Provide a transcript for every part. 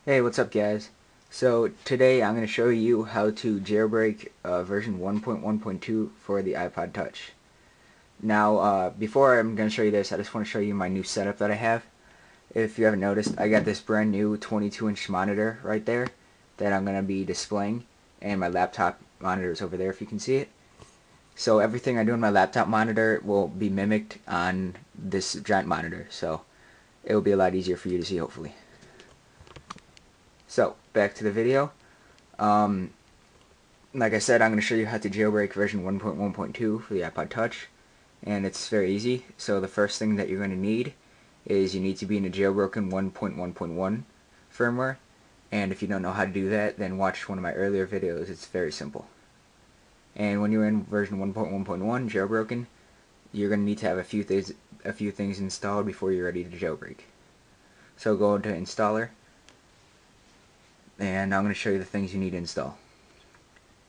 Hey, what's up guys? So today I'm going to show you how to jailbreak version 1.1.2 for the iPod Touch. Now, before I'm going to show you this, I just want to show you my new setup that I have. If you haven't noticed, I got this brand new 22-inch monitor right there that I'm going to be displaying, and my laptop monitor is over there if you can see it. So everything I do on my laptop monitor will be mimicked on this giant monitor, so it will be a lot easier for you to see hopefully. So, back to the video. Like I said, I'm going to show you how to jailbreak version 1.1.2 for the iPod Touch, and it's very easy. So the first thing that you're going to need is you need to be in a jailbroken 1.1.1 firmware, and if you don't know how to do that, then watch one of my earlier videos. It's very simple. And when you're in version 1.1.1 jailbroken, you're going to need to have a few things installed before you're ready to jailbreak. So go into Installer, and I'm going to show you the things you need to install.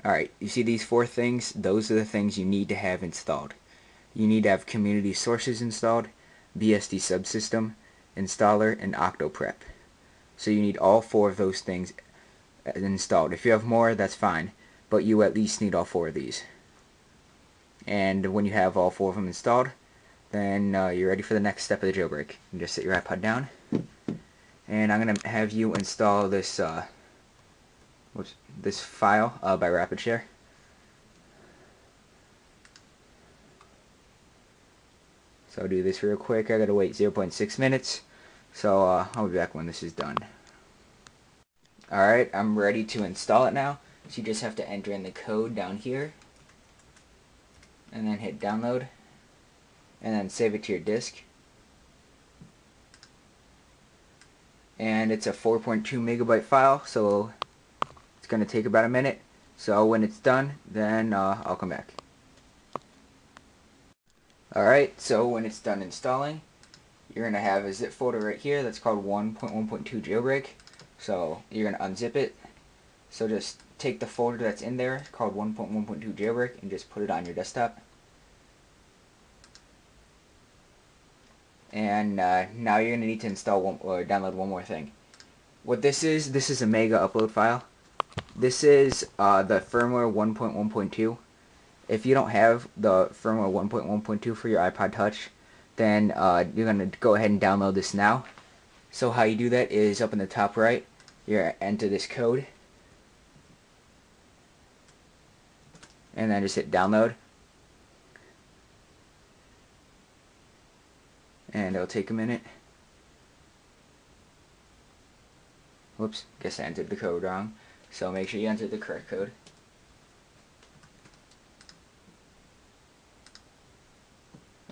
Alright, you see these 4 things? Those are the things you need to have installed. You need to have Community Sources installed, BSD Subsystem, Installer, and Octoprep. So you need all 4 of those things installed. If you have more, that's fine, but you at least need all 4 of these. And when you have all 4 of them installed, then you're ready for the next step of the jailbreak. You just set your iPod down, and I'm going to have you install this this file by RapidShare. So I'll do this real quick. I gotta wait 0.6 minutes, so I'll be back when this is done. Alright, I'm ready to install it now. So you just have to enter in the code down here, and then hit download, and then save it to your disk. And it's a 4.2 megabyte file, so it's going to take about a minute. So when it's done, then I'll come back. Alright, so when it's done installing, you're going to have a zip folder right here that's called 1.1.2 jailbreak. So you're going to unzip it. So just take the folder that's in there called 1.1.2 jailbreak and just put it on your desktop. And now you're going to need to install or download one more thing. What this is a mega upload file. This is the firmware 1.1.2. If you don't have the firmware 1.1.2 for your iPod Touch, then you're going to go ahead and download this now. So how you do that is up in the top right, you enter this code, and then just hit download. And it'll take a minute. Whoops, guess I entered the code wrong. So make sure you enter the correct code.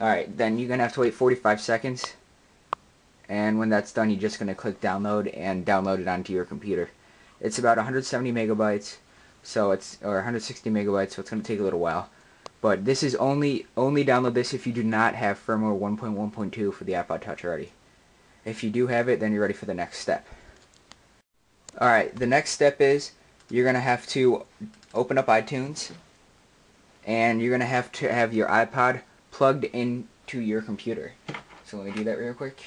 Alright, then you're going to have to wait 45 seconds. And when that's done, you're just going to click download and download it onto your computer. It's about 170 megabytes, so or 160 megabytes, so it's going to take a little while. But this is only download this if you do not have firmware 1.1.2 for the iPod Touch already. If you do have it, then you're ready for the next step. Alright, the next step is you're going to have to open up iTunes, and you're going to have your iPod plugged into your computer. So let me do that real quick.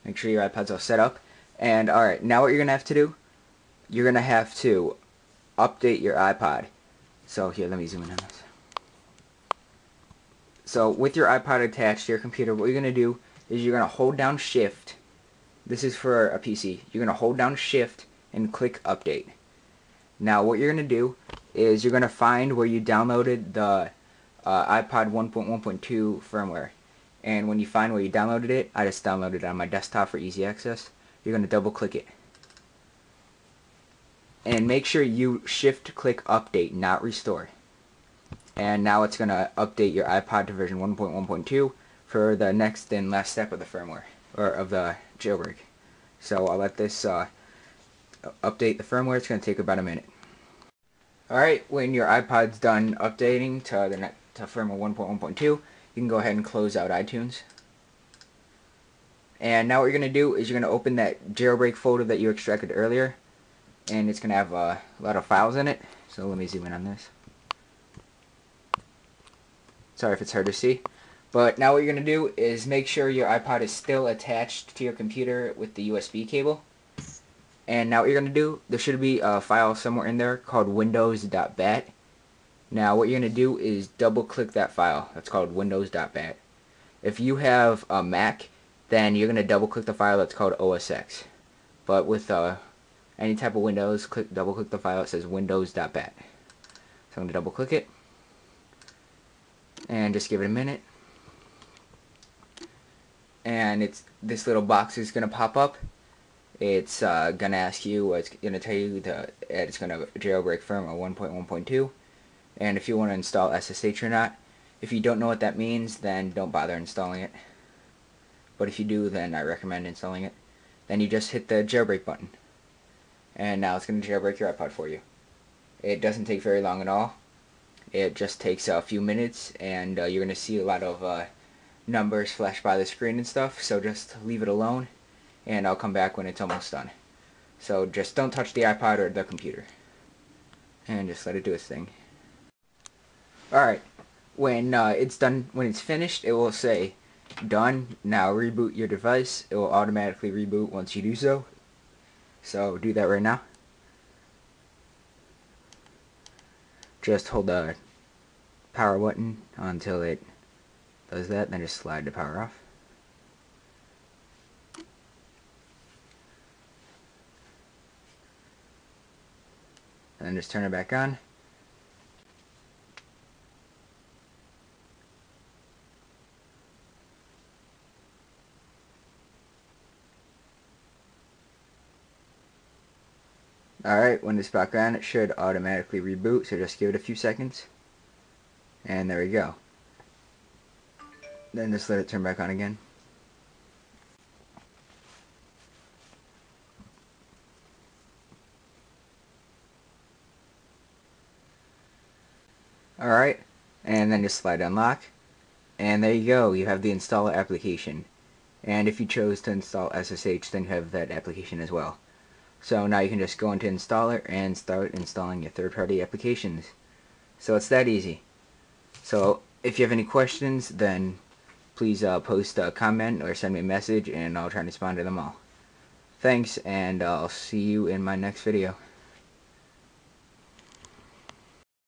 Make sure your iPod's all set up. And alright, now what you're going to have to do, you're going to have to update your iPod. So here, let me zoom in on this. So with your iPod attached to your computer, what you're going to do is you're going to hold down Shift. This is for a PC. You're going to hold down Shift and click Update. Now what you're going to do is you're going to find where you downloaded the iPod 1.1.2 firmware. And when you find where you downloaded it, I just downloaded it on my desktop for easy access. You're going to double click it. And make sure you Shift click Update, not Restore. And now it's going to update your iPod to version 1.1.2 for the next and last step of the firmware, or of the jailbreak. So I'll let this update the firmware. It's going to take about a minute. Alright, when your iPod's done updating to firmware 1.1.2, you can go ahead and close out iTunes. And now what you're going to do is you're going to open that jailbreak folder that you extracted earlier, and it's going to have a lot of files in it. So let me zoom in on this. Sorry if it's hard to see. But now what you're going to do is make sure your iPod is still attached to your computer with the USB cable. And now what you're going to do, there should be a file somewhere in there called windows.bat. Now what you're going to do is double click that file. That's called windows.bat. If you have a Mac, then you're going to double click the file that's called OSX. But with any type of Windows, double click the file that says windows.bat. So I'm going to double click it and just give it a minute. And this little box is going to pop up. It's going to ask you, it's going to tell you that it's going to jailbreak firmware 1.1.2, and if you want to install SSH or not. If you don't know what that means, then don't bother installing it. But if you do, then I recommend installing it. Then you just hit the jailbreak button, and now it's going to jailbreak your iPod for you. It doesn't take very long at all. It just takes a few minutes, and you're going to see a lot of numbers flash by the screen and stuff, so just leave it alone, and I'll come back when it's almost done. So just don't touch the iPod or the computer, and just let it do its thing. Alright, when it's done, when it's finished, it will say done. Now reboot your device. It will automatically reboot once you do so. So do that right now. Just hold the power button until it does that, then just slide the power off. And then just turn it back on. Alright, when it's back on, it should automatically reboot, so just give it a few seconds. And there we go. Then just let it turn back on again. Alright, and then just slide unlock. And there you go, you have the installer application. And if you chose to install SSH, then you have that application as well. So now you can just go into installer and start installing your third-party applications. So it's that easy. So if you have any questions, then please post a comment or send me a message, and I'll try to respond to them all. Thanks, and I'll see you in my next video.